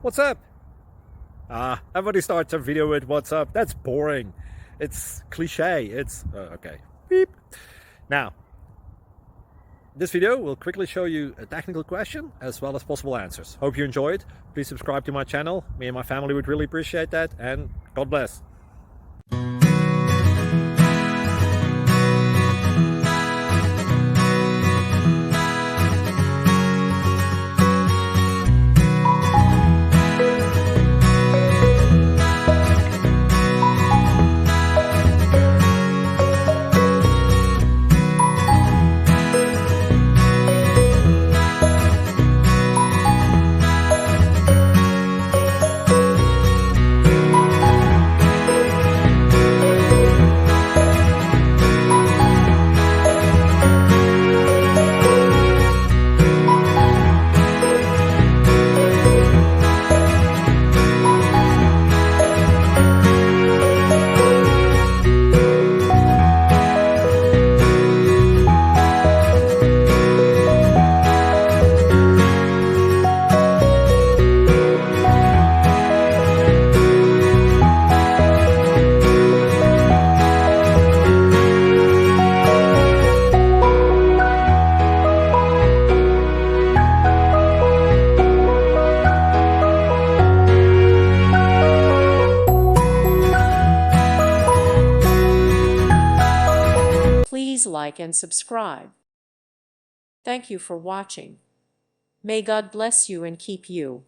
What's up? Everybody starts a video with what's up. That's boring. It's cliche. It's okay. Beep. Now, this video will quickly show you a technical question as well as possible answers. Hope you enjoyed. Please subscribe to my channel. Me and my family would really appreciate that, and God bless. Please like and subscribe. Thank you for watching. May God bless you and keep you.